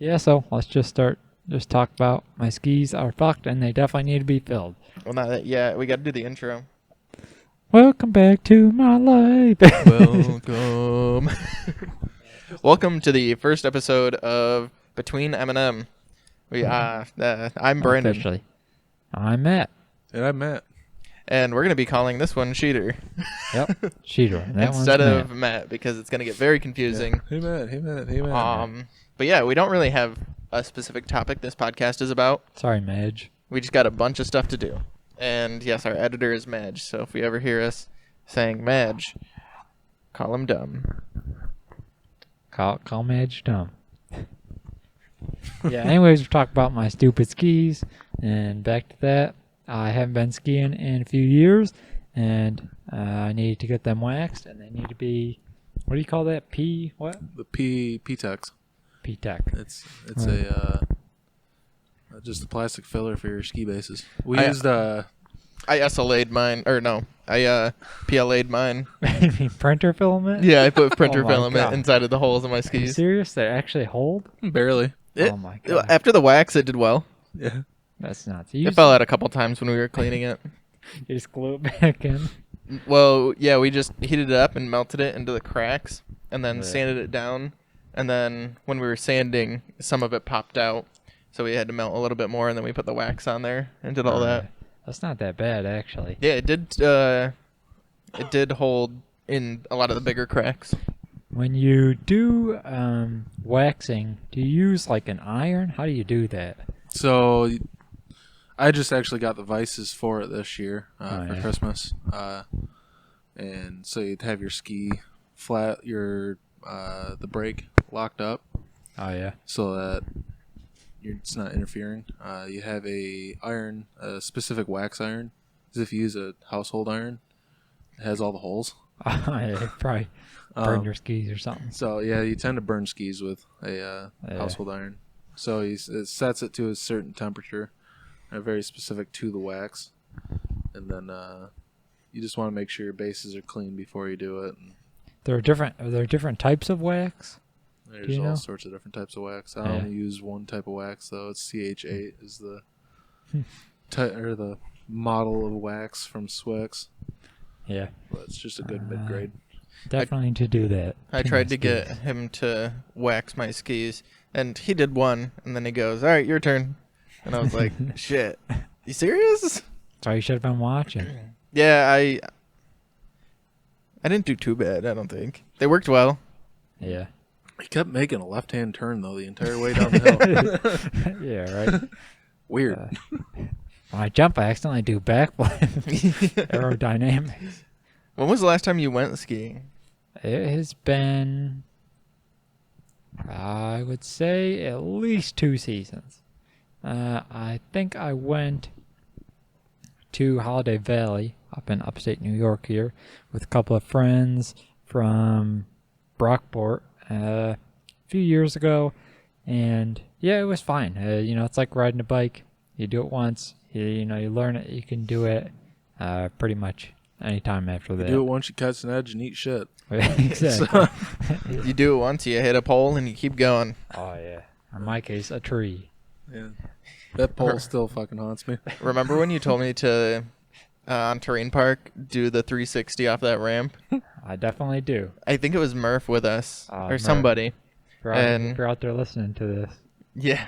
Yeah, so let's just talk about my skis are fucked and they definitely need to be filled. Well, not that yet. We got to do the intro. Welcome back to my life. Welcome. Welcome to the first episode of Between M&M. I'm Brandon. Officially. I'm Matt. And I'm Matt. And we're going to be calling this one Cheater. Yep, Cheater. Instead of Matt, because it's going to get very confusing. Yeah. Hey, Matt. But yeah, we don't really have a specific topic this podcast is about. Sorry, Madge. We just got a bunch of stuff to do. And yes, our editor is Madge, so if we ever hear us saying Madge, call him dumb. Call Madge dumb. Yeah, anyways, we're talking about my stupid skis. And back to that, I haven't been skiing in a few years. And I need to get them waxed. And they need to be, what do you call that? What? The P-Tex. P-Tech. It's just a plastic filler for your ski bases. I SLA'd mine, or no, I PLA'd mine. You mean printer filament? Yeah, I put printer Oh my filament God. inside of the holes of my Are you skis. serious? They actually hold? barely. Oh my God. After the wax, it did well. Yeah. That's nuts. It fell out a couple times when we were cleaning it. You just glue it back in. Well, yeah, we just heated it up and melted it into the cracks, and then Yeah. sanded it down. And then when we were sanding, some of it popped out, so we had to melt a little bit more, and then we put the wax on there and did all that. That's not that bad, actually. Yeah, it did. It did hold in a lot of the bigger cracks. When you do waxing, do you use like an iron? How do you do that? So I just actually got the vices for it this year for yeah. Christmas. And so you'd have your ski flat, the brake locked up Oh, yeah. so that it's not interfering. You have a specific wax iron. As if you use a household iron, it has all the holes. Yeah, probably burn your skis or something. So yeah, you tend to burn skis with a household iron. So it sets it to a certain temperature, very specific to the wax, and then you just want to make sure your bases are clean before you do it. And Are there different types of wax? there's you know? all sorts of different types of wax. I only use one type of wax though. It's CH8 is the the model of wax from Swix. Yeah. But it's just a good mid grade. Definitely need to do that. I tried to get him to wax my skis, and he did one, and then he goes, "All right, your turn." And I was like, "Shit, you serious?" That's why you should have been watching. Yeah, I didn't do too bad. I don't think they worked well. Yeah. He kept making a left-hand turn though the entire way down the hill. Yeah, right. Weird. When I jump, I accidentally do backflip. Aerodynamics. When was the last time you went skiing? It has been, I would say, at least 2 seasons. I think I went to Holiday Valley up in upstate New York here with a couple of friends from Brockport a few years ago. And yeah, it was fine. It's like riding a bike. You do it once, you learn it. You can do it pretty much anytime after that. You do it once, you catch an edge and eat shit. Exactly. You do it once, you hit a pole, and you keep going. Oh, yeah. In my case, a tree. Yeah. That pole still fucking haunts me. Remember when you told me to, on Terrain Park, do the 360 off that ramp? I definitely do. I think it was Murph with us, or Murph. somebody. If you're out there listening to this. Yeah.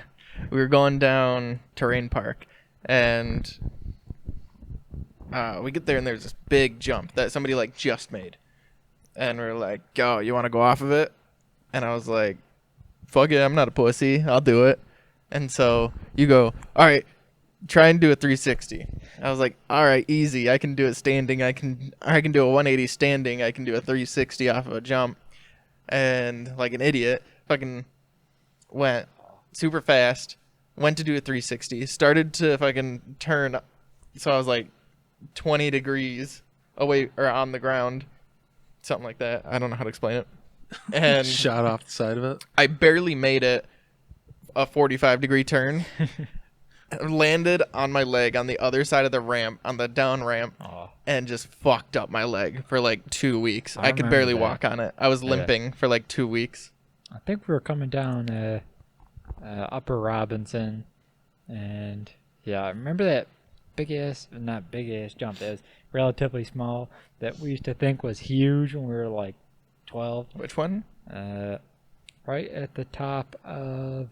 We were going down Terrain Park, and we get there, and there's this big jump that somebody, like, just made. And we're like, "Yo, you want to go off of it?" And I was like, "Fuck it, I'm not a pussy. I'll do it." And so you go, "All right, try and do a 360." I was like, "All right, easy. I can do it standing. I can do a 180 standing. I can do a 360 off of a jump." And like an idiot, fucking went super fast, went to do a 360, started to fucking turn, so I was like 20 degrees away or on the ground, something like that. I don't know how to explain it. And Shot off the side of it. I barely made it a 45-degree turn. Landed on my leg on the other side of the ramp, on the down ramp, and just fucked up my leg for like 2 weeks. I could barely walk on it. I was limping for like 2 weeks. I think we were coming down Upper Robinson, and yeah, I remember that not big ass jump that was relatively small that we used to think was huge when we were like 12. Which one? Right at the top of.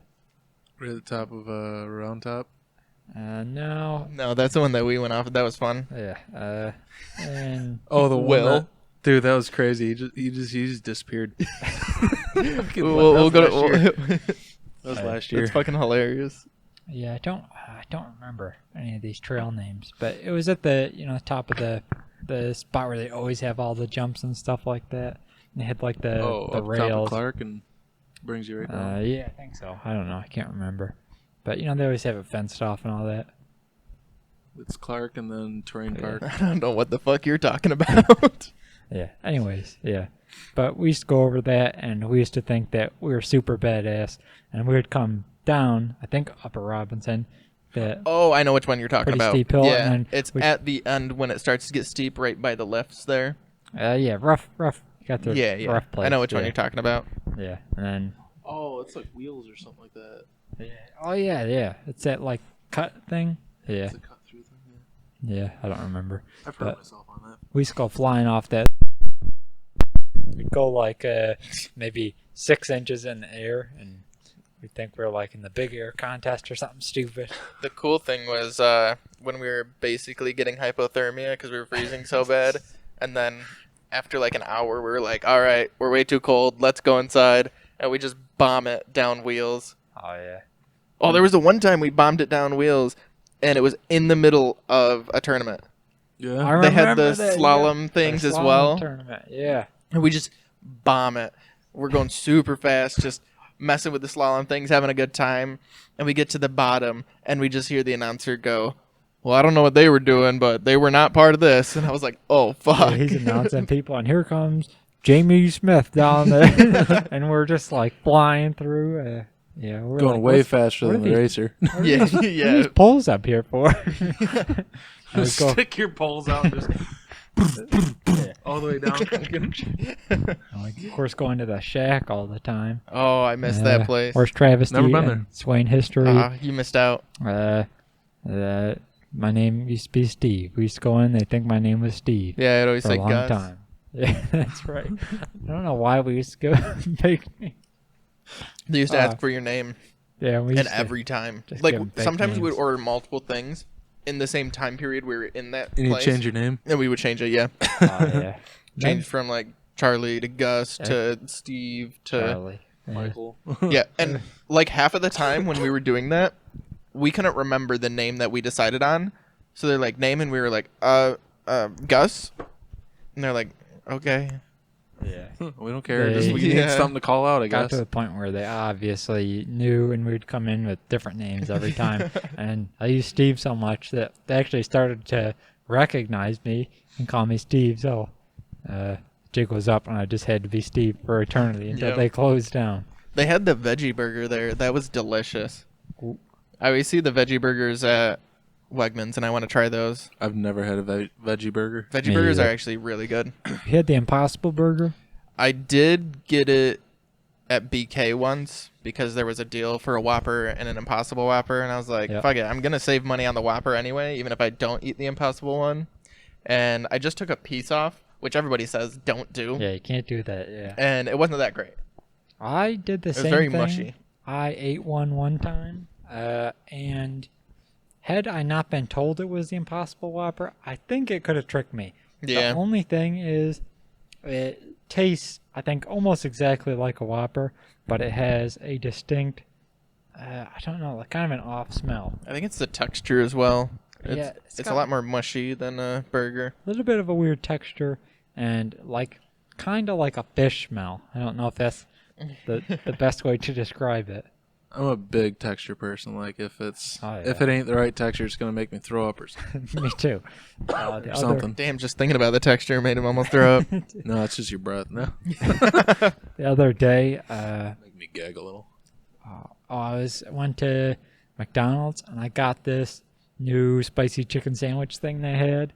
Right at the top of Round Top. No. No, that's the one that we went off. That was fun. Yeah. And Oh, the Will. one that, dude, that was crazy. He just disappeared. We'll go to. That was last year. It's fucking hilarious. yeah, I don't remember any of these trail names, but it was at the top of the spot where they always have all the jumps and stuff like that. And they had like the up top of rails. Clark and brings you right down. Yeah, I think so. I don't know. I can't remember. But they always have it fenced off and all that. It's Clark and then Terrain Yeah. Park. I don't know what the fuck you're talking about. Yeah. Anyways, yeah. But we used to go over that, and we used to think that we were super badass, and we would come down, I think Upper Robinson, that Oh, I know which one you're talking pretty about. steep hill, Yeah, and then it's at the end when it starts to get steep, right by the lifts there. yeah, rough. You got the Yeah. rough place. I know which one yeah. you're talking about. Yeah, and then Oh, it's like wheels or something like that. oh yeah, it's that like cut thing. Yeah, It's a cut through thing. yeah, I don't remember. I've heard But- myself on that. We used to go flying off that. We'd go like maybe 6 inches in the air, and we'd think we were like in the big air contest or something stupid. The cool thing was when we were basically getting hypothermia because we were freezing so bad, and then after like an hour, we were like, "All right, we're way too cold. Let's go inside," and we just bomb it down wheels. Oh yeah. Oh, there was the one time we bombed it down wheels, and it was in the middle of a tournament. Yeah. I They had the remember that, slalom yeah. things The as slalom well. Tournament. Yeah. And we just bomb it. We're going super fast, just messing with the slalom things, having a good time. And we get to the bottom, and we just hear the announcer go, "Well, I don't know what they were doing, but they were not part of this." And I was like, "Oh, fuck." Yeah, he's announcing people, and here comes Jamie Smith down there, and we're just like flying through. Yeah, we're Going like, way "What's- faster what than are the these- racer. Yeah, What are yeah. these poles up here for? I would go, Stick your poles out and just all the way down. like, of course, going to the shack all the time. Oh, I missed that place. Where's Travesty Never been and Swain History? You missed out. My name used to be Steve. We used to go in, they think my name was Steve Yeah, it always for a said long Gus. time. Yeah, that's right. I don't know why we used to go fake name. They used to ask for your name, Yeah, we and used to, every time. just Like, give 'em fake sometimes we would names. order multiple things in the same time period we were in that You need to place. change your name. And we would change it, yeah. Oh, yeah. Change from, like, Charlie to Gus Yeah. to Steve to... Charlie. Yeah. Michael. Yeah, and, like, half of the time when we were doing that, we couldn't remember the name that we decided on. So they're like, name, and we were like, Gus? And they're like, okay. Yeah. We don't care. They- Just, we need Yeah. something to call out, I Got guess. to the point where they obviously knew, and we'd come in with different names every time. And I used Steve so much that they actually started to recognize me and call me Steve. So jig was up, and I just had to be Steve for eternity until Yeah. they closed down. They had the veggie burger there. That was delicious. Ooh. I always see the veggie burgers at Wegmans, and I want to try those. I've never had a veggie burger. Veggie Me burgers either. are actually really good. You had the Impossible Burger? I did get it at BK once because there was a deal for a Whopper and an Impossible Whopper, and I was like, Yep. fuck it, I'm going to save money on the Whopper anyway, even if I don't eat the Impossible one. And I just took a piece off, which everybody says don't do, Yeah, you can't do that. Yeah. and it wasn't that great. I did the It was same very thing. mushy. I ate one time, and had I not been told it was the Impossible Whopper, I think it could have tricked me. Yeah. The only thing is, it tastes, I think, almost exactly like a Whopper, but it has a distinct, I don't know, like kind of an off smell. I think it's the texture as well. Yeah, It's it's a got- lot more mushy than a burger. A little bit of a weird texture, and like kind of like a fish smell. I don't know if that's the best way to describe it. I'm a big texture person. Like if it's Oh, if yeah. it ain't the right texture, it's gonna make me throw up or something. Me too. The Or something. Damn, just thinking about the texture made him almost throw up. No, it's just your breath. No, The other day, make me gag a little. I went to McDonald's and I got this new spicy chicken sandwich thing they had,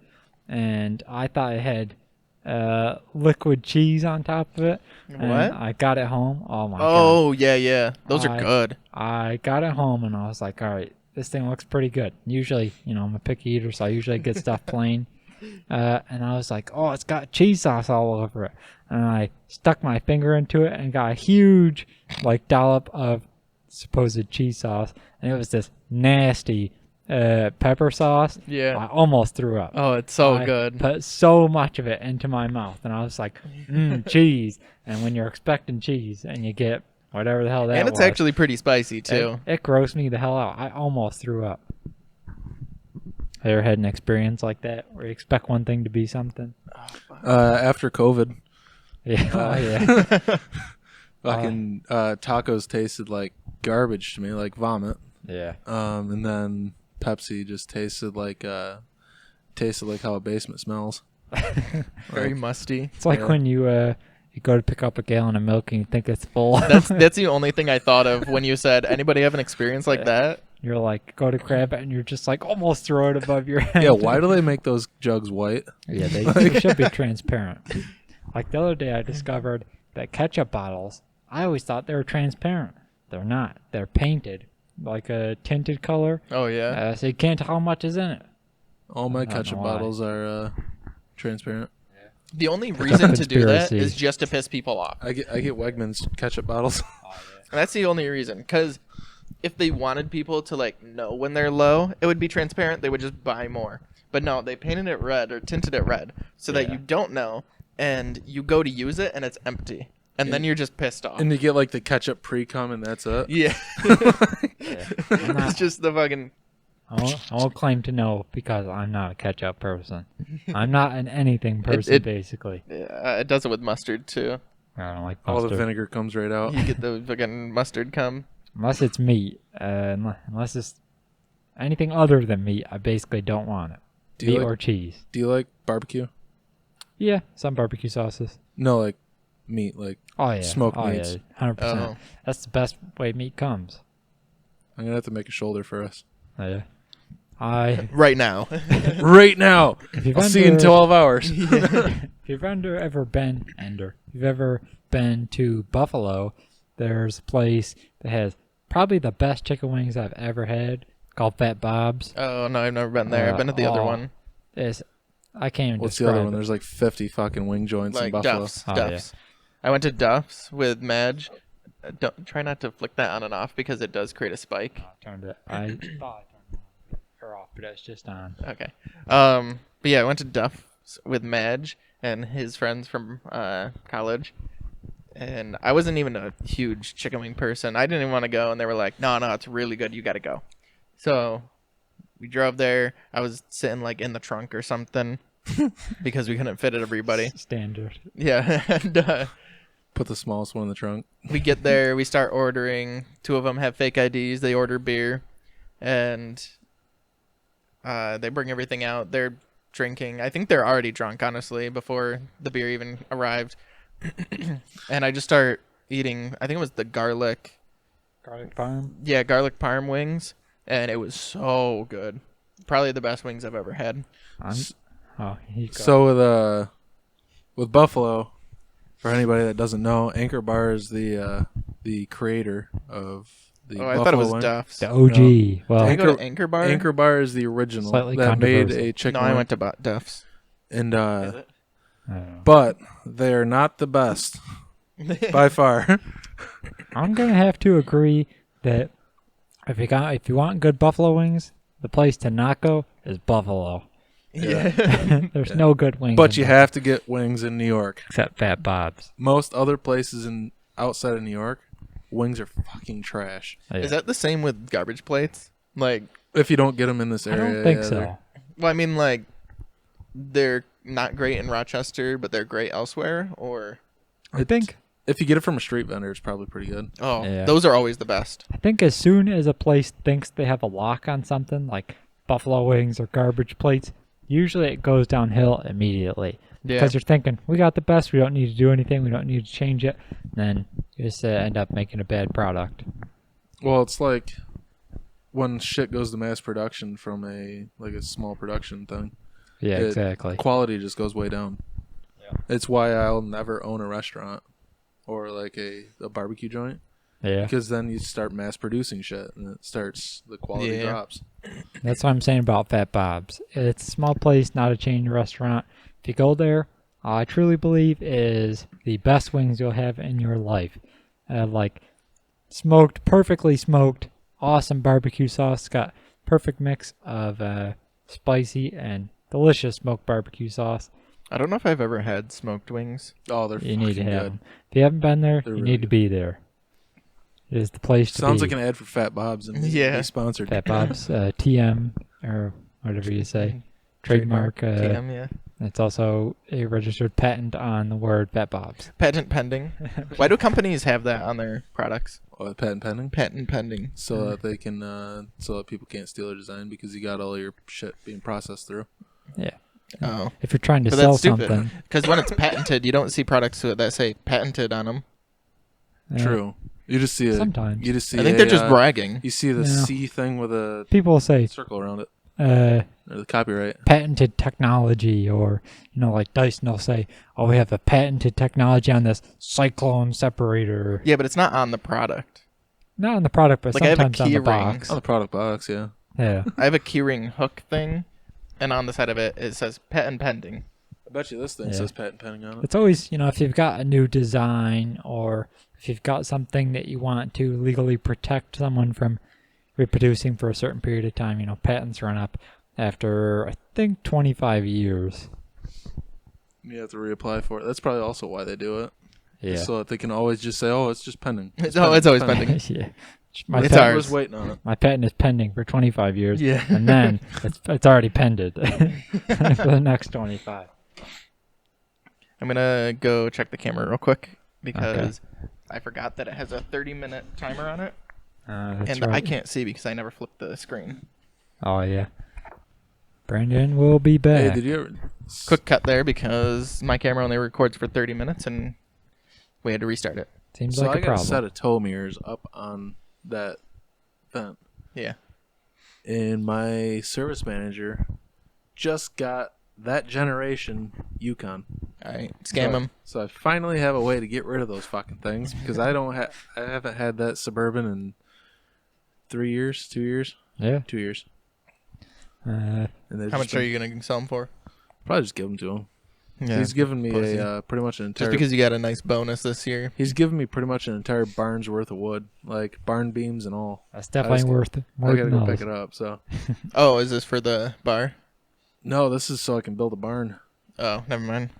and I thought it had liquid cheese on top of it. What? And I got it home. Oh my god. Oh, yeah. Those are good. I got it home and I was like, all right, this thing looks pretty good. Usually, I'm a picky eater, so I usually get stuff plain. And I was like, oh, it's got cheese sauce all over it. And I stuck my finger into it and got a huge, dollop of supposed cheese sauce. And it was this nasty pepper sauce. Yeah. I almost threw up. Oh, it's so I good. put so much of it into my mouth. And I was like, cheese. And when you're expecting cheese and you get whatever the hell that was. And it's actually pretty spicy, too. It grossed me the hell out. I almost threw up. Have you ever had an experience like that where you expect one thing to be something? After COVID, Yeah. fucking tacos tasted like garbage to me, like vomit. Yeah. And then Pepsi just tasted like how a basement smells. Very musty. It's like when you go to pick up a gallon of milk and you think it's full. That's the only thing I thought of when you said, anybody have an experience like that? You're like, go to grab it and you're just like almost throw it above your head. Yeah, why do they make those jugs white? Yeah, they should be transparent. Like the other day I discovered that ketchup bottles, I always thought they were transparent. They're not. They're painted like a tinted color. Oh, yeah. So you can't tell how much is in it. All my I don't ketchup know why. bottles are transparent. The only reason to do that Conspiracy. is just to piss people off. I get Wegmans ketchup bottles. And that's the only reason. Because if they wanted people to, know when they're low, it would be transparent. They would just buy more. But no, they painted it red or tinted it red so that you don't know. And you go to use it, and it's empty. And then you're just pissed off. And you get the ketchup pre-cum and that's it. Yeah. Yeah. It's just the fucking... I won't claim to know because I'm not a ketchup person. I'm not an anything person, basically. Yeah, it does it with mustard, too. I don't like All mustard. the vinegar comes right out. You get the fucking mustard cum. Unless it's meat. Unless it's anything other than meat, I basically don't want it. Do you Meat like- or cheese. Do you like barbecue? Yeah, some barbecue sauces. No, like meat, like Oh, yeah. Smoked oh, meats. Yeah, 100%. Oh. That's the best way meat comes. I'm gonna have to make a shoulder for us. Yeah. Right now. Right now. If you've I'll see you in ever- 12 hours. If you've ever been to Buffalo, there's a place that has probably the best chicken wings I've ever had, called Fat Bob's. Oh, no, I've never been there. I've been to the other one. I can't even What's the describe other one? it. There's 50 fucking wing joints in Like Buffalo. Duff's. Oh, Duff's. I went to Duff's with Madge. Don't try not to flick that on and off because it does create a spike. I thought I turned her off, but it's just on. Okay. But yeah, I went to Duff's with Madge and his friends from college. And I wasn't even a huge chicken wing person. I didn't even want to go. And they were like, no, it's really good. You got to go. So we drove there. I was sitting in the trunk or something because we couldn't fit it everybody. Standard. Yeah. And Put the smallest one in the trunk. we get there. We start ordering. Two of them have fake IDs. They order beer. And they bring everything out. They're drinking. I think they're already drunk, honestly, before the beer even arrived. And I just start eating, I think it was the garlic Parm? Yeah, garlic parm wings, and it was so good. Probably the best wings I've ever had. You go. So with Buffalo, for anybody that doesn't know, Anchor Bar is the creator of the Oh, I Buffalo thought it was wing. Duff's. The OG. Did Well, I go to Anchor Bar? Anchor Bar is the original Slightly that made controversial. a chicken No, I wing. went to Duff's. And Is it? I don't know. but they're not the best by far. I'm gonna have to agree that if you want good buffalo wings, the place to not go is Buffalo. Yeah. There's no good wings. But in you have to get wings in New York. except Fat Bob's. Most other places outside of New York, wings are fucking trash. Yeah. Is that the same with garbage plates? If you don't get them in this I area, don't think yeah, so. Well, I mean, they're not great in Rochester, but they're great elsewhere, or... I think if you get it from a street vendor, it's probably pretty good. Oh, Yeah. those are always the best. as soon as a place thinks they have a lock on something, like buffalo wings or garbage plates, usually it goes downhill immediately. Yeah. Because you're thinking, we got the best, we don't need to do anything, we don't need to change it. And then you just end up making a bad product. Well, it's like when shit goes to mass production from a small production thing. Yeah, It- exactly. Quality just goes way down. It's why I'll never own a restaurant or like a barbecue joint. Yeah. Because then you start mass producing shit and the quality drops. That's what I'm saying about Fat Bob's. It's a small place, not a chain restaurant. If you go there, I truly believe is the best wings you'll have in your life. Like smoked, perfectly smoked, awesome barbecue sauce. Got perfect mix of spicy and delicious smoked barbecue sauce. I don't know if I've ever had smoked wings. Oh, they're You fucking need to have good. them. If you haven't been there, They're you really need to good. be there. It is the place to Sounds be. like an ad for Fat Bob's and Yeah. be sponsored. Fat Bob's, TM, or whatever you say. Trademark. TM, yeah. It's also a registered patent on the word Fat Bob's. Patent pending. Why do companies have that on their products? Patent pending. Patent pending. So that they can, so that people can't steal their design because you got all your shit being processed through. Yeah. Oh. If you're trying to But sell that's stupid. something. Because when it's patented, you don't see products that say patented on them. True. You just see it. Sometimes. You just see. I think they're just bragging. You see the Yeah. C thing with a People say circle around it. uh, Or the copyright. patented technology, or, like Dyson will say, oh, we have a patented technology on this cyclone separator. Yeah, but it's not on the product. Not on the product, but Like, I have a sometimes on key the ring. box. On the product box, yeah. Yeah. I have a keyring hook thing, and on the side of it, it says patent pending. I bet you this thing Yeah. says patent pending on it. It's always, if you've got a new design, or if you've got something that you want to legally protect someone from reproducing for a certain period of time, patents run up after, I think, 25 years. You have to reapply for it. That's probably also why they do it. Yeah. So that they can always just say, oh, it's just pending. It's always pending. Yeah. My It's patent, ours. was waiting on it. my patent is pending for 25 years. Yeah. And then it's already pended for the next 25. I'm going to go check the camera real quick because I forgot that it has a 30-minute timer on it. That's And right. I can't see because I never flipped the screen. Oh, yeah. Brandon will be back. Hey, did you ever... Quick cut there because my camera only records for 30 minutes and we had to restart it. Seems So like I a got a problem. set of tow mirrors up on that vent. Yeah. And my service manager just got that generation Yukon. All right. Scam them. So I finally have a way to get rid of those fucking things because I haven't had that Suburban in 3 years, 2 years, Yeah. 2 years. Uh, And they've How just much are been- you going to sell them for? Probably just give them to him. Yeah. He's given me Pussy. pretty much an entire. Just because you got a nice bonus this year. He's given me pretty much an entire barn's worth of wood, like barn beams and all. that's definitely just- worth it. I More gotta than go those. pick it up. So Oh, is this for the bar? no, this is so I can build a barn. Oh, never mind.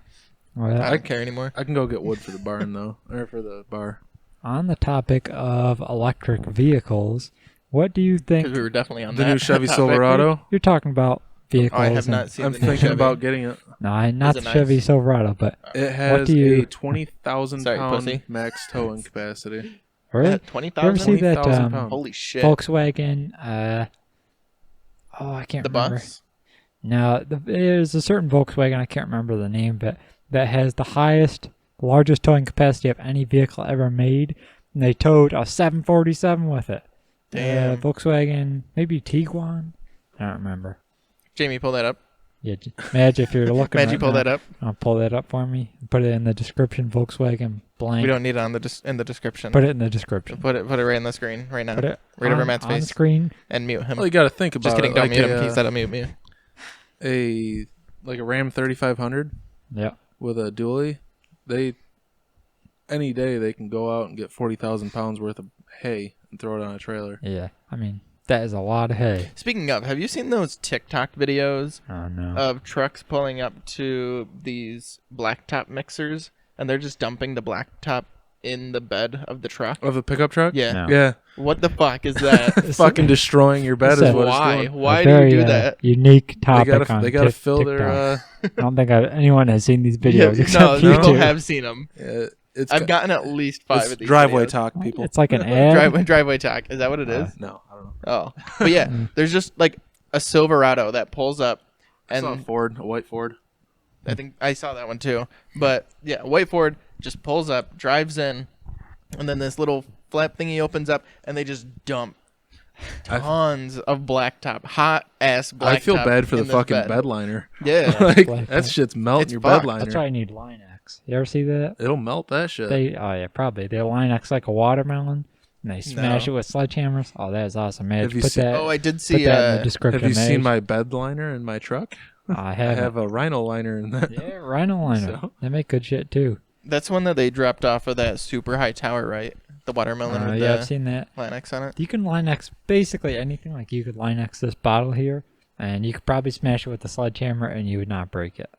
Well, I don't care anymore. I can go get wood for the barn though, or for the bar. on the topic of electric vehicles, what do you think? Because we were definitely on The that new Chevy topic. Silverado. You're talking about vehicles. Oh, I have and- not seen I'm the new thinking Chevy. about getting it. No, not Is the it Chevy nice? Silverado, but It has do you- a 20,000 Sorry, pound pussy. max towing capacity. really? You 20,000? ever see that 20,000 pounds. Holy shit. Volkswagen? I can't The remember. bus? No, there's a certain Volkswagen, I can't remember the name, but that has the largest towing capacity of any vehicle ever made. And they towed a 747 with it. Damn. Volkswagen, maybe Tiguan? I don't remember. Jamie, pull that up. Yeah, Madge, if you're looking Madge, you right pull now, that up. pull that up for me. Put it in the description, Volkswagen blank. We don't need it on in the description. Put it in the description. Put it right on the screen right now. Put it right over on- Matt's on the face. screen. And mute him. Well, you got to think about Just kidding. it. Don't Like mute him. He said I'll mute me. a Ram 3500 Yeah. with a dually. Any day they can go out and get 40,000 pounds worth of hay and throw it on a trailer. Yeah. I mean, that is a lot of hay. Speaking of, have you seen those TikTok videos Oh, no. of trucks pulling up to these blacktop mixers and they're just dumping the blacktop in the bed of the truck? Of a pickup truck? Yeah. No. Yeah. What the fuck is that? Fucking destroying your bed is Listen, what Why? it's doing. Why A do you very, do that? Unique They topic gotta, on they gotta fill TikTok. their. I don't think anyone has seen these Yeah, videos except no, you people two. have seen them. It's I've gotten at least 5 it's of these driveway videos. talk, people. It's like an ad. Driveway talk. Is that what it is? No, I don't know. Oh, but yeah, there's just like a Silverado that pulls up, I saw a and Ford, a white Ford. I think I saw that one too. But yeah, white Ford just pulls up, drives in, and then this little flap thingy opens up, and they just dump tons of blacktop, hot ass blacktop. I feel bad for the in this fucking bed. bed liner. Yeah, Like blacktop. that shit's melting It's your fucked. bed liner. That's why I need Line-X. You ever see that? It'll melt that shit. Oh yeah, probably. They Line-X like a watermelon, and they smash No. it with sledgehammers. Oh, that is awesome, man. Have you Put seen- that. Oh, I did put see. that in the description. Have you seen Mage. my bed liner in my truck? I I have. have a rhino liner in that. Yeah, Rhino Liner. So- They make good shit too. That's one that they dropped off of that super high tower, right? The watermelon with Yeah, I've the seen that. Line-X on it. You can Line-X basically anything. Like you could Line-X this bottle here, and you could probably smash it with a sledgehammer, and you would not break it.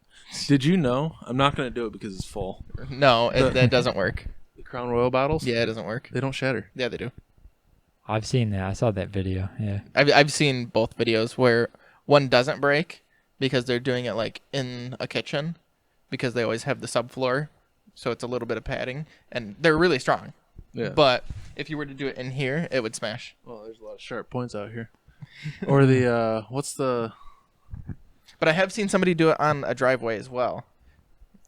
Did you know? I'm not going to do it because it's full. No, that doesn't work. The Crown Royal bottles? Yeah, it doesn't work. They don't shatter. Yeah, they do. I've seen that. I saw that video. Yeah. I've seen both videos where one doesn't break because they're doing it like in a kitchen because they always have the subfloor, so it's a little bit of padding, and they're really strong. Yeah. But if you were to do it in here, it would smash. Well, there's a lot of sharp points out here. Or the, what's the... But I have seen somebody do it on a driveway as well.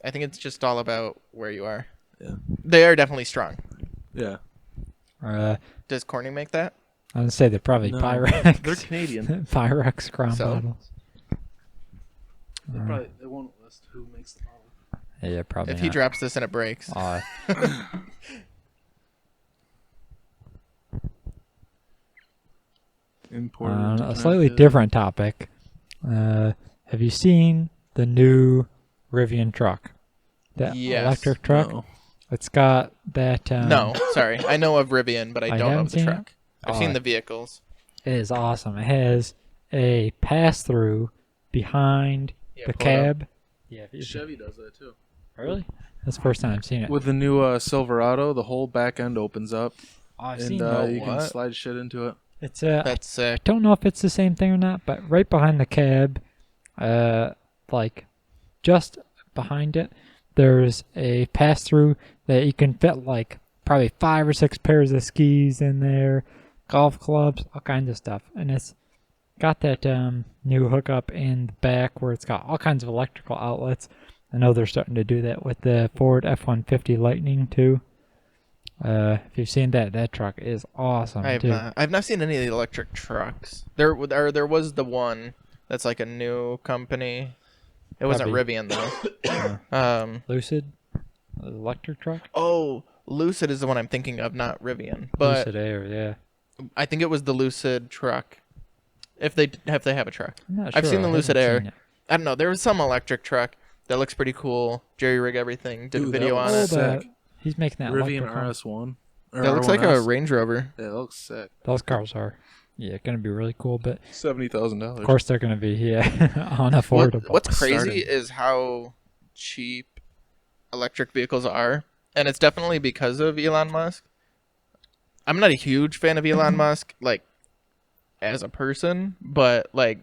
I think it's just all about where you are. Yeah. They are definitely strong. Yeah. Does Corning make that? I would say they're probably No, Pyrex. they're Canadian. Pyrex Crown So? bottles. They won't list who makes the bottle. Yeah, probably. If he not. drops this and it breaks. Imported. On a into slightly Canada. different topic, have you seen the new Rivian truck? That Yes. electric truck? No. It's got that. No, sorry. I know of Rivian, but I I don't know haven't of the seen it? truck. I've Oh, seen the vehicles. It is awesome. It has a pass through behind Yeah, the pull it up. cab. Yeah, Chevy does that too. really? That's the first time I've seen it. With the new Silverado, the whole back end opens up, Oh, I've and seen you can what? slide shit into it. It's That's I sick. don't know if it's the same thing or not, but right behind the cab, like just behind it, there's a pass through that you can fit like probably 5 or 6 pairs of skis in there, golf clubs, all kinds of stuff, and it's got that new hookup in the back where it's got all kinds of electrical outlets. I know they're starting to do that with the Ford F-150 Lightning too. If you've seen that truck is awesome. I have too. not. I've not seen any of the electric trucks. There was the one that's like a new company. It wasn't Probably. Rivian though. Lucid, electric truck. Oh, Lucid is the one I'm thinking of, not Rivian. But Lucid Air, yeah. I think it was the Lucid truck. If they have a truck. I'm not I've sure. seen the I Lucid haven't Air. seen it. I don't know. There was some electric truck that looks pretty cool. Jerry rig everything. Did a Dude, that video on looks it. sick. He's making that Rivian electric car. RS1. Or That looks like a R1S. Range Rover. Yeah, it looks sick. Those cars are, going to be really cool. But $70,000. of course, they're going to be, unaffordable. What's crazy Starting. is how cheap electric vehicles are, and it's definitely because of Elon Musk. I'm not a huge fan of Elon Musk, like as a person, but like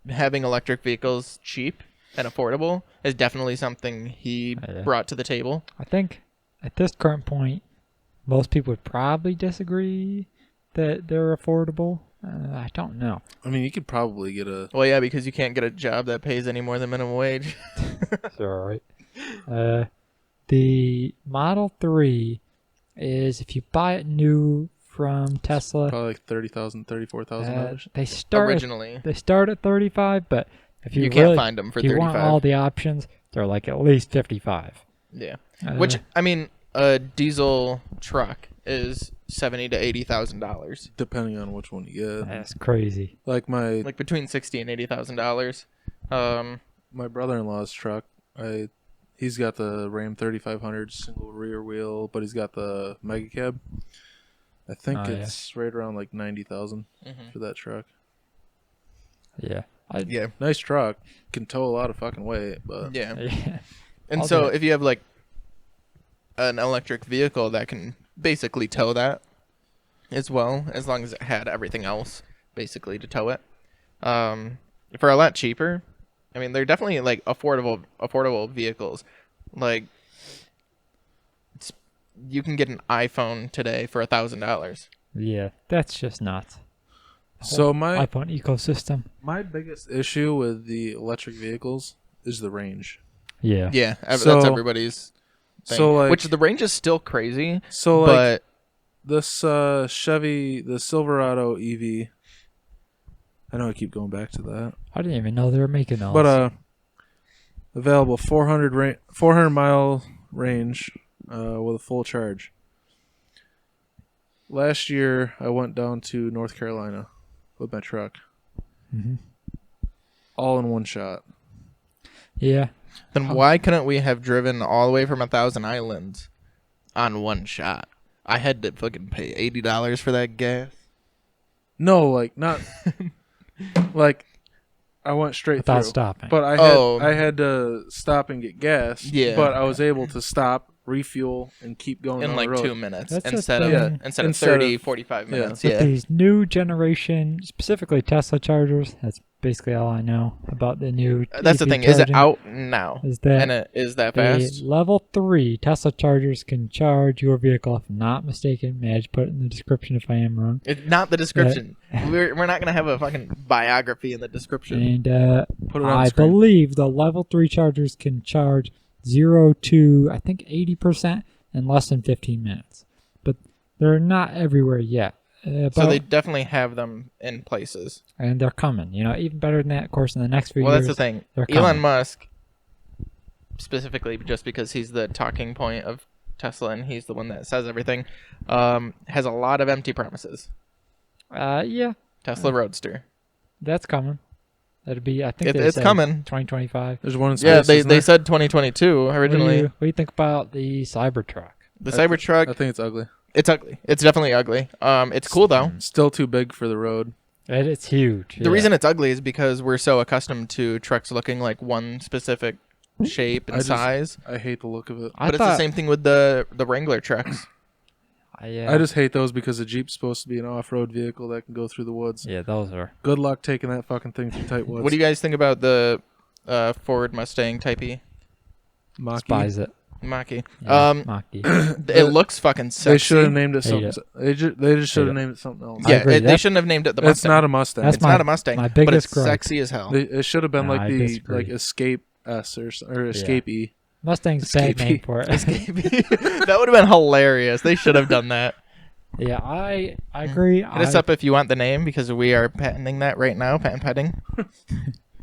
having electric vehicles cheap and affordable is definitely something he Yeah. brought to the table. I think at this current point, most people would probably disagree that they're affordable. I don't know. I mean, you could probably get a... Well, yeah, because you can't get a job that pays any more than minimum wage. It's all right. The Model 3 is, if you buy it new from Tesla, Probably like $30,000, $34,000. they start Originally, They start at 35, but if you, you can't really, find them for if you want 35. all the options, they're like at least 55. Yeah. Uh, Which, I mean, a diesel truck is $70,000 to $80,000, Depending on which one you get. that's crazy. Like like between $60,000 and $80,000. my brother-in-law's truck, he's got the Ram 3500 single rear wheel, but he's got the mega cab. I think Oh, yeah. it's right around like 90,000 for that truck. Yeah. Yeah, Nice truck, can tow a lot of fucking weight, but yeah. Yeah. And I'll so do it. if you have like an electric vehicle that can basically tow that as well, as long as it had everything else basically to tow it, for a lot cheaper. I mean, they're definitely like affordable vehicles. Like, you can get an iPhone today for $1,000. Yeah, that's just nuts. So my iPhone ecosystem. biggest issue with the electric vehicles is the range. Yeah. Yeah, So- that's everybody's thing. so, like- Which the range is still crazy, So like but this Chevy, the Silverado EV. I know I keep going back to that, I didn't even know they were making those. but available 400 mile range with a full charge. Last year, I went down to North Carolina with my truck, all in one shot. Yeah. Then why couldn't we have driven all the way from 1,000 Islands on one shot? I had to fucking pay $80 for that gas. No, like not like I went straight Without through, stopping. but I had to stop and get gas. Yeah. but I was able to stop, refuel, and keep going In down like the road. 2 minutes That's the instead of thing. instead of Instead 30, of- 45 yeah. minutes. With Yeah. these new generation, specifically Tesla chargers, that's basically all I know about the new. That's the EV thing. Is it charging, out now? Is that And it is that the fast? level 3 Tesla chargers can charge your vehicle, if I'm not mistaken. May I just put it in the description if I am wrong? It's not the description. We're not gonna have a fucking biography in the description. And Put it on I the screen. believe the level 3 chargers can charge 0 to, I think, 80% in less than 15 minutes. But they're not everywhere yet. So But- they definitely have them in places. and they're coming. You know, even better than that. Of course, in the next few Well, years, that's the thing. they're Elon coming. Musk, specifically just because he's the talking point of Tesla and he's the one that says everything, has a lot of empty promises. Yeah, Tesla Roadster. that's coming. That'd be, I think they It's said coming. 2025. There's one in space. Yeah, they isn't there? said 2022 originally. What do you think about the Cybertruck? The Cybertruck, I think it's ugly. it's ugly. It's definitely ugly. It's cool though. Still too big for the road. It's huge. The reason it's ugly is because we're so accustomed to trucks looking like one specific shape and I just- size. I hate the look of it. I But it's thought, the same thing with the Wrangler trucks. Yeah, I just hate those because the Jeep's supposed to be an off-road vehicle that can go through the woods. yeah, those are. Good luck taking that fucking thing through tight woods. What do you guys think about the Ford Mustang Type E Mach-E? Despise it. Mach-E? Yeah, Mach-E. It looks fucking sexy. They should have named it Hate something. They just should Hate have it. named it something else. I Yeah, agree. they That's- shouldn't have named it the Mustang. It's not a Mustang. That's It's not a Mustang. my but biggest it's gripe. sexy as hell. It should have been No, like I the disagree. like Escape S or Escape E. Mustang's a bad Escapee. name for it. That would have been hilarious. They should have done that. Yeah, I agree. Hit us up if you want the name because we are patenting that right now. Patent petting.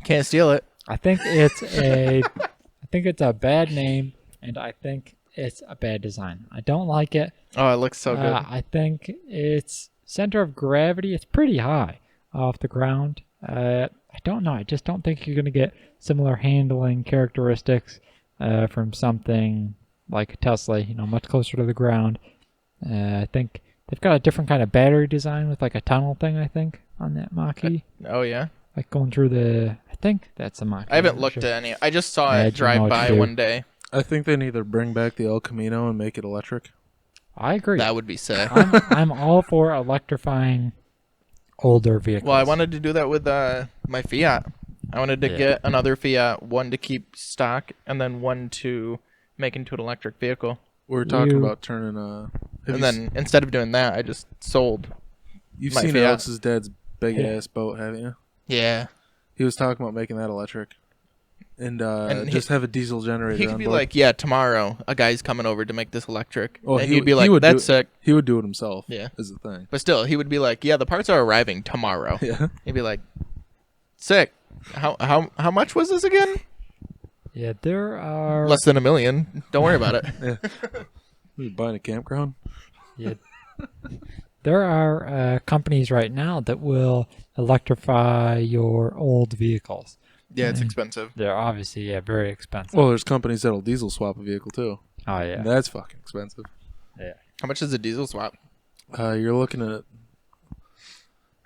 Can't steal it. I think it's a bad name, and I think it's a bad design. I don't like it. Oh, it looks so good. I think its center of gravity is pretty high off the ground. I don't know. I just don't think you're going to get similar handling characteristics from something like a Tesla, much closer to the ground. I think they've got a different kind of battery design with like a tunnel thing, I think, on that Mach-E. Oh yeah. Like going through I think that's a Mach-E. I haven't I'm looked sure. at any. I just saw Yeah, it you know drive what to by do. one day. I think they need to bring back the El Camino and make it electric. I agree. That would be sick. I'm all for electrifying older vehicles. Well, I wanted to do that with my Fiat. I wanted to Yeah. get another Fiat, one to keep stock, and then one to make into an electric vehicle. We were talking You- about turning. Have And you then instead of doing that, I just sold. you've my seen Fiat. Alex's dad's big Yeah. ass boat, haven't you? Yeah. He was talking about making that electric, and And just have a diesel generator. He could on be board. like, yeah, tomorrow a guy's coming over to make this electric. Well, and he you'd be would- like, he would that's do- sick. he would do it himself. Yeah. Is the thing. But still, he would be like, yeah, the parts are arriving tomorrow. Yeah. He'd be like, sick. How much was this again? Yeah, there are. Less than $1 million. Don't worry about it. You're buying a campground. Yeah, there are companies right now that will electrify your old vehicles. Yeah, it's expensive. They're obviously very expensive. Well, there's companies that'll diesel swap a vehicle too. Oh yeah, And that's fucking expensive. How much is a diesel swap? You're looking at.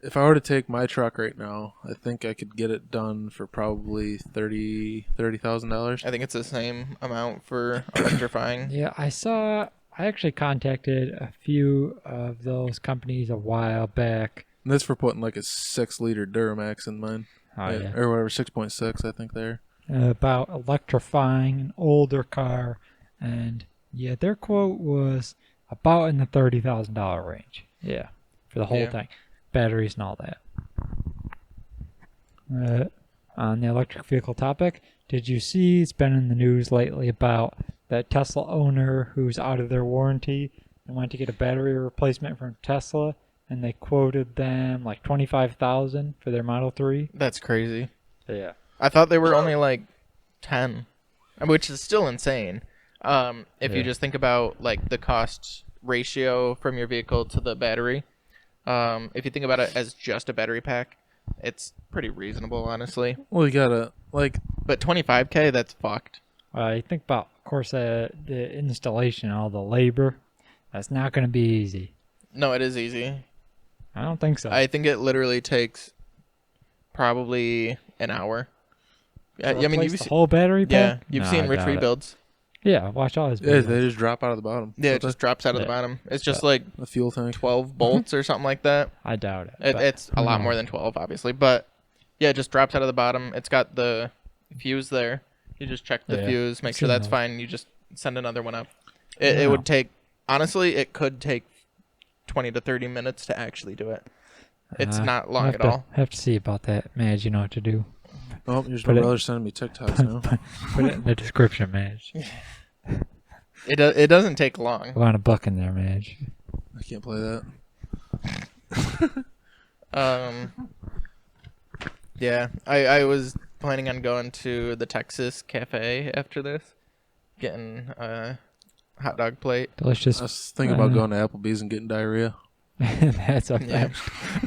If I were to take my truck right now, I think I could get it done for probably $30,000. I think it's the same amount for electrifying. yeah. I actually contacted a few of those companies a while back. And that's for putting like a 6-liter Duramax in mine. Oh yeah, Or whatever, 6.6, I think there. about electrifying an older car, and yeah, their quote was about in the $30,000 range. Yeah, for the whole Yeah. thing, batteries and all that. On the electric vehicle topic, did you see it's been in the news lately about that Tesla owner who's out of their warranty and went to get a battery replacement from Tesla, and they quoted them like $25,000 for their Model 3. That's crazy. Yeah. I thought they were only like 10, which is still insane. If you just think about like the cost ratio from your vehicle to the battery, if you think about it as just a battery pack, it's pretty reasonable, honestly. Well, you gotta But $25K, that's fucked. You think about, of course, the installation, all the labor. That's not going to be easy. No, it is easy. I don't think so. I think it literally takes probably an hour. I mean, Replace the whole battery pack? you've No, seen I rich doubt it. rebuilds. Yeah, watch all his yeah, videos. they just drop out of the bottom. Yeah, it just drops out of the bottom. It's just like a fuel tank. 12 bolts or something like that. I doubt it. It's a lot more than 12, obviously, but yeah, it just drops out of the bottom. It's got the fuse there. You just check the fuse, make sure that's fine. You just send another one up. It would take, honestly, it could take 20 to 30 minutes to actually do it. It's not long at all. Have to see about that, Madge. You know what to do. Oh, here's my brother sending me TikToks now. Put it in the description, Madge. It doesn't take long. I want a buck in there, Madge. I can't play that. Yeah, I was planning on going to the Texas Cafe after this, getting a hot dog plate. Delicious. I was thinking about going to Applebee's and getting diarrhea. That's a fact.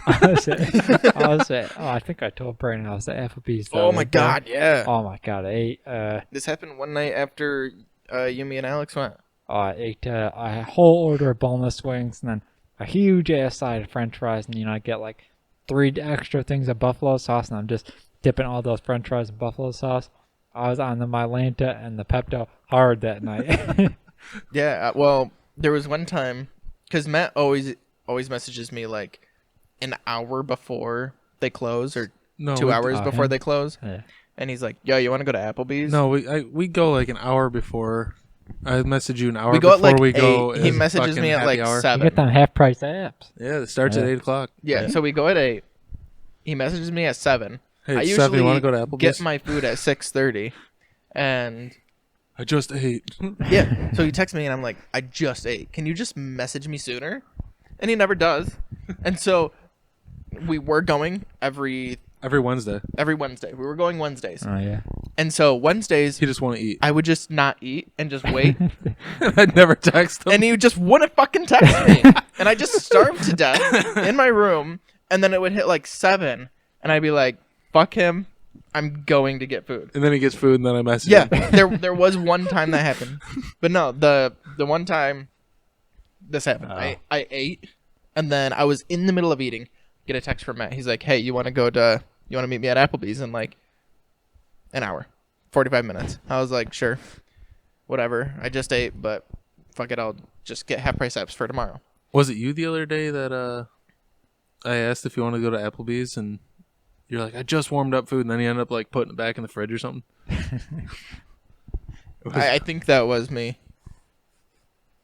I think I told Brandon I was at Applebee's. Oh my god, yeah. Oh my god, I ate. This happened one night after you, me, and Alex went. I ate a whole order of boneless wings and then a huge ass side of French fries, and I get like 3 extra things of buffalo sauce, and I'm just dipping all those French fries in buffalo sauce. I was on the Mylanta and the Pepto hard that night. Yeah, well, there was one time because Matt always messages me like an hour before they close or 2 hours before they close. Yeah. And he's like, yo, you want to go to Applebee's? No, we go like an hour before. I message you an hour we go before at like we go. 8. He messages me at like hour. 7. You get them half price apps. Yeah, it starts at 8 o'clock. Yeah, so we go at 8. He messages me at 7. Hey, I it's usually 7, you want to go to Applebee's? get my food at 6:30. And I just ate. yeah, so he texts me and I'm like, I just ate. Can you just message me sooner? And he never does. And so we were going every Wednesday. Wednesday. We were going Wednesdays. Oh yeah. And so Wednesdays, He just want to eat. I would just not eat and just wait. I'd never text him. And he just wouldn't fucking text me. And I just starved to death in my room. And then it would hit like 7. And I'd be like, fuck him. I'm going to get food. And then he gets food, and then I message Yeah, him. there was one time that happened. But no, the one time this happened, I ate. And then I was in the middle of eating. Get a text from Matt. He's like, hey, you want to meet me at Applebee's in like an hour, 45 minutes. I was like, sure, whatever. I just ate, but fuck it. I'll just get half price apps for tomorrow. Was it you the other day that I asked if you want to go to Applebee's, and you're like, I just warmed up food, and then you end up like putting it back in the fridge or something? I think that was me.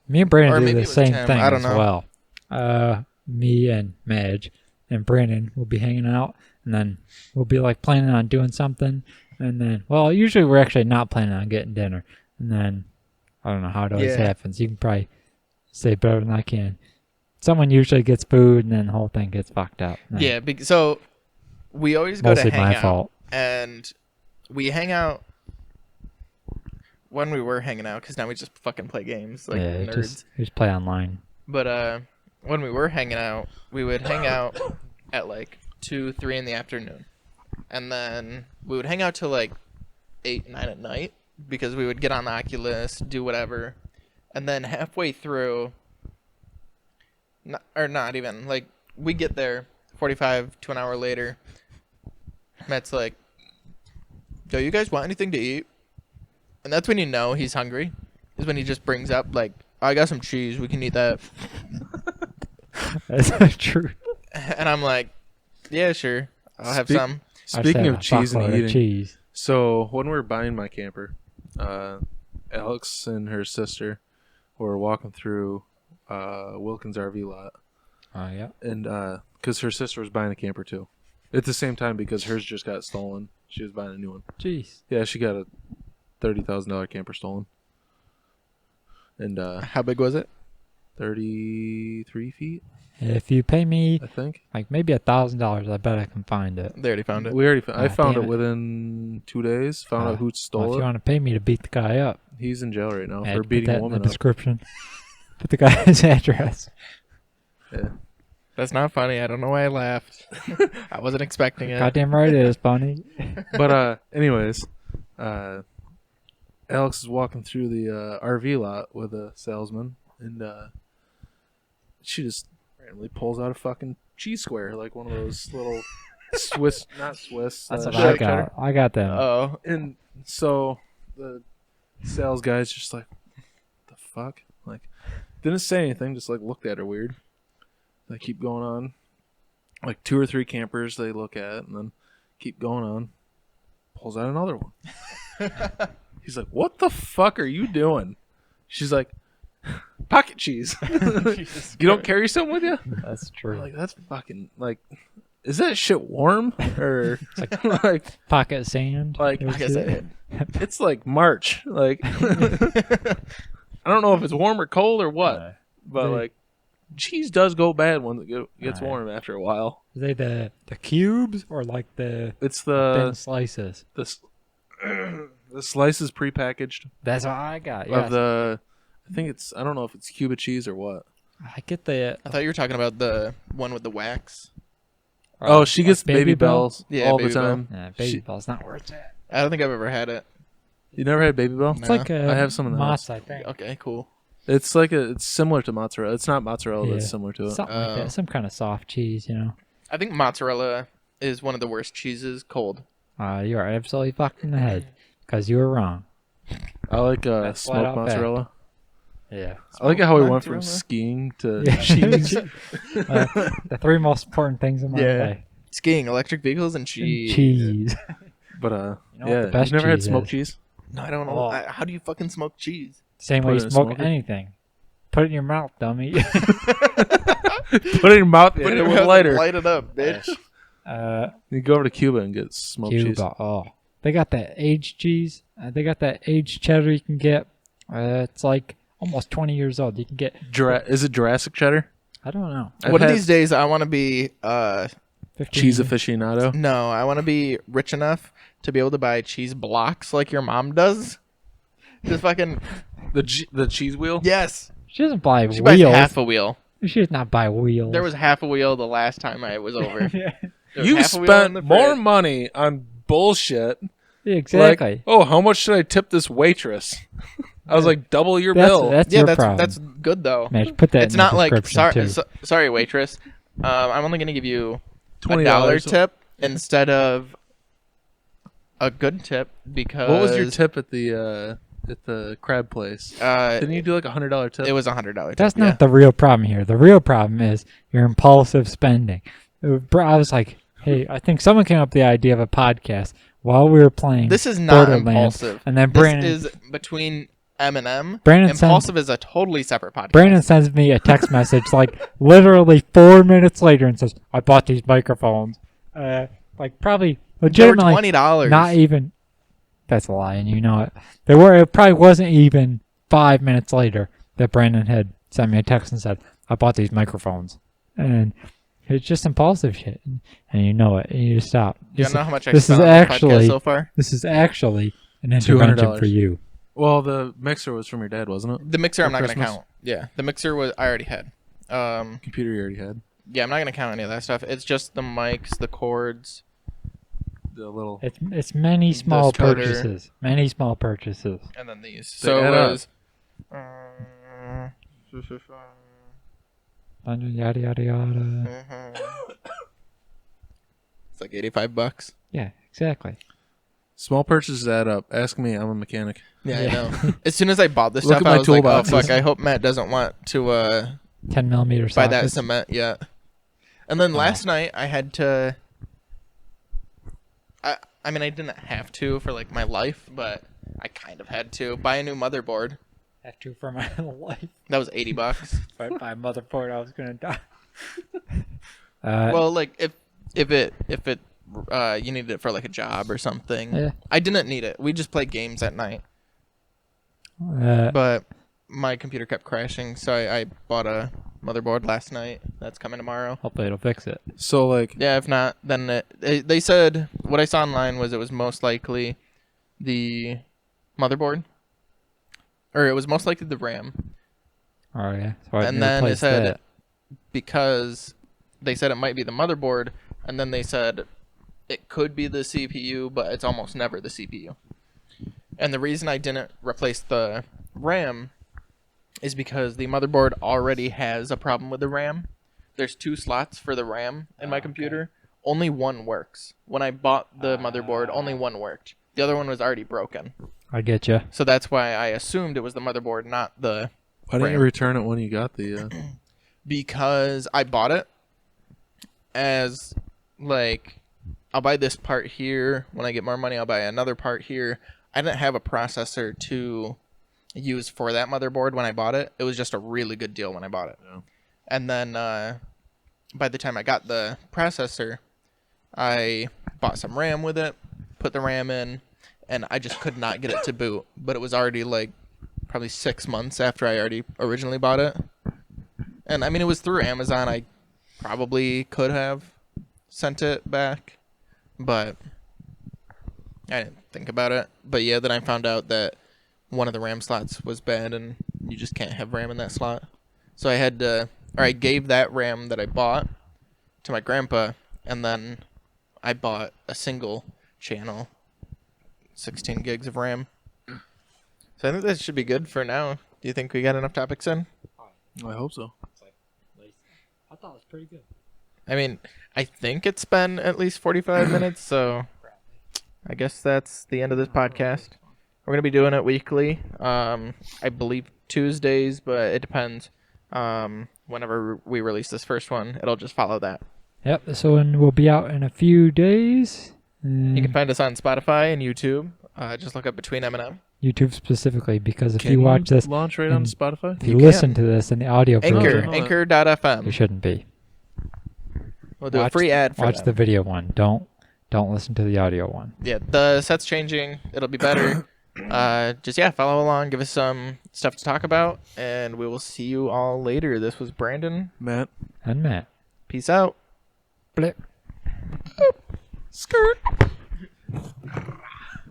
Me and Or Brandon do maybe the it was same Tim. thing I don't as know. well. Me and Madge and Brandon will be hanging out, and then we'll be like planning on doing something, and then usually we're actually not planning on getting dinner, and then I don't know how it always happens. You can probably say better than I can. Someone usually gets food, and then the whole thing gets fucked up. Yeah, so we always go to mostly hang my out, fault. and we hang out when we were hanging out because now we just fucking play games like nerds. Just play online. But when we were hanging out, we would hang out at like 2, 3 in the afternoon, and then we would hang out till like 8, 9 at night because we would get on the Oculus, do whatever, and then halfway through, not even like we get there 45 to an hour later. Matt's like, "Yo, you guys want anything to eat?" And that's when you know he's hungry. Is when he just brings up like, "I got some cheese. We can eat that." That's not true. And I'm like, "Yeah, sure. I'll have some." Speaking of cheese and eating, cheese. so when we were buying my camper, Alex and her sister were walking through Wilkins RV lot. Oh yeah. And because her sister was buying a camper too, at the same time because hers just got stolen, she was buying a new one. Jeez. Yeah, she got a $30,000 camper stolen. And How big was it? 33 feet, If you pay me I think. like maybe $1,000, I bet I can find it. They already found it. We already. I found damn it it. within 2 days. Found out who Well, stole if you it. want to pay me to beat the guy up, He's in jail right now yeah, for put beating that a in woman the up. description. Put the guy's address. Yeah. That's not funny. I don't know why I laughed. I wasn't expecting it. Goddamn right it is, funny. But anyways, Alex is walking through the RV lot with a salesman, and she just randomly pulls out a fucking cheese square, like one of those little Swiss, not Swiss. That's what cheddar. I got. I got them. Oh, And so the sales guy's just like, "The fuck?" Like, didn't say anything, just like looked at her weird. They keep going on. Like 2 or 3 campers they look at, and then keep going on. Pulls out another one. He's like, "What the fuck are you doing?" She's like, "Pocket cheese." You don't carry something with you? That's true. Like, that's fucking like, is that shit warm or It's like pocket sand. like It was I guess I it. did. it's like March. Like, I don't know if it's warm or cold or what, but They- like, cheese does go bad when it gets Right. warm after a while. Are they the cubes or like the It's thin the slices? the slices prepackaged That's what I got. Yes. of the. I think it's. I don't know if it's Cuba cheese or what. I get the. I thought you were talking about the one with the wax. Oh, she like gets Baby baby Bell? bells Yeah, all Baby the Bell. time. Nah, baby She- bell's not worth it. I don't think I've ever had it. You never had baby bell? It's No. like a I have some in the house. Mott's, I think. Okay, cool. It's like it's similar to mozzarella. It's not mozzarella, but it's Yeah. similar to it. Something like Oh. that. Some kind of soft cheese, you know. I think mozzarella is one of the worst cheeses cold. You are absolutely fucked in the head because you were wrong. I like That's flat out smoked fact. mozzarella. Yeah. I like how we went from Mozzarella? skiing to Yeah. cheese. The 3 most important things in my Yeah. life. Skiing, electric vehicles, and cheese. Cheese. But You know what yeah, the best you've never had cheese smoked is? cheese? No, I don't know. Oh. How do you fucking smoke cheese? Same Put way it you in a smoke smoker? anything. Put it in your mouth, dummy. Put it in your mouth, Put hit it it in with your a lighter. Light it up, bitch. You go over to Cuba and get smoked cheese. Cuba. Oh, they got that aged cheese. They got that aged cheddar you can get. It's like almost 20 years old. You can get. Is it Jurassic cheddar? I don't know. I've One of had these days, I want to be. 15 cheese aficionado. No, I want to be rich enough to be able to buy cheese blocks like your mom does. Just fucking The cheese wheel. yes. She doesn't buy She buys wheels. half a wheel. She does not buy wheels. There was half a wheel the last time I was over. There was You half a wheel in the spent more fridge. money on bullshit. Yeah, exactly. Like, oh, how much should I tip this waitress? I was like, double your that's bill. that's Yeah, your that's problem. that's good though. Man, put that It's in the not like description, sorry, too. sorry, waitress. I'm only gonna give you a $20 $1 tip instead of a good tip because What was your tip at the crab place? Didn't you do like $100 tip? It was $100 tip. That's yeah. not the real problem here. The real problem is your impulsive spending. I was like, hey, I think someone came up with the idea of a podcast while we were playing. This is not Borderlands, impulsive. And then Brandon, This is between M&M. Brandon Impulsive is a totally separate podcast. Brandon sends me a text message like literally 4 minutes later and says, I bought these microphones. Like probably They were legitimately $20. not even. That's a lie, and you know it. It probably wasn't even 5 minutes later that Brandon had sent me a text and said, I bought these microphones. And it's just impulsive shit. And you know it. And you just stop. You don't know how much I this spent is on the actually- podcast so far? This is actually an intervention $200. for you. Well, the mixer was from your dad, wasn't it? The mixer I'm For not going to Christmas? count. Yeah, the mixer was I already had. Computer you already had. Yeah, I'm not going to count any of that stuff. It's just the mics, the cords. The little. It's many small toter. purchases. Many small purchases. And then these. They So it add up. was. Yada yada yada. It's like $85. Yeah, exactly. Small purchases add up. Ask me. I'm a mechanic. Yeah, I Yeah. know. As soon as I bought this Look stuff, at my I was like, oh toolboxes. fuck, I hope Matt doesn't want to 10 millimeter buy that sockets. cement yet. And then last night I had to. I mean, I didn't have to for like my life, but I kind of had to buy a new motherboard. Have to for my life. That was $80. If I buy a motherboard, I was gonna die. Well, like if it you needed it for like a job or something. Yeah. I didn't need it. We just play games at night. Uh, But my computer kept crashing, so I bought a motherboard last night. That's coming tomorrow. Hopefully it'll fix it. So like, Yeah, if not, then they said what I saw online was it was most likely the motherboard, or it was most likely the RAM. Oh yeah. So I And then it replaced said that. because they said it might be the motherboard, and then they said it could be the CPU, but it's almost never the CPU. And the reason I didn't replace the RAM is because the motherboard already has a problem with the RAM. There's 2 slots for the RAM in my computer. Only one works. When I bought the motherboard, only one worked. The other one was already broken. I get you. So that's why I assumed it was the motherboard, not the why didn't you RAM. return it when you got the? Because I bought it as like I'll buy this part here. When I get more money, I'll buy another part here. I didn't have a processor to use for that motherboard when I bought it. It was just a really good deal when I bought it. Yeah. And then by the time I got the processor, I bought some RAM with it, put the RAM in, and I just could not get it to boot. But it was already like probably 6 months after I already originally bought it. And I mean, it was through Amazon. I probably could have sent it back, but I didn't think about it. But yeah, then I found out that one of the RAM slots was bad and you just can't have RAM in that slot. So I had to, or I gave that RAM that I bought to my grandpa, and then I bought a single channel, 16 gigs of RAM. So I think that should be good for now. Do you think we got enough topics in? I hope so. I thought it was pretty good. I mean, I think it's been at least 45 minutes, so I guess that's the end of this podcast. We're going to be doing it weekly. I believe Tuesdays, but it depends. Whenever we release this first one, it'll just follow that. Yep, this one will be out in a few days. You can find us on Spotify and YouTube. Just look up Between M&M. YouTube specifically, because if Can you watch this, launch right on and Spotify? if you You listen can. to this in the audio Anchor, version, Anchor.fm. you shouldn't be. We'll do a free ad for Watch them. the video one. Don't listen to the audio one. Yeah, the set's changing. It'll be better. Just follow along. Give us some stuff to talk about, and we will see you all later. This was Brandon. Matt. And Matt. Peace out. Blip. Skirt.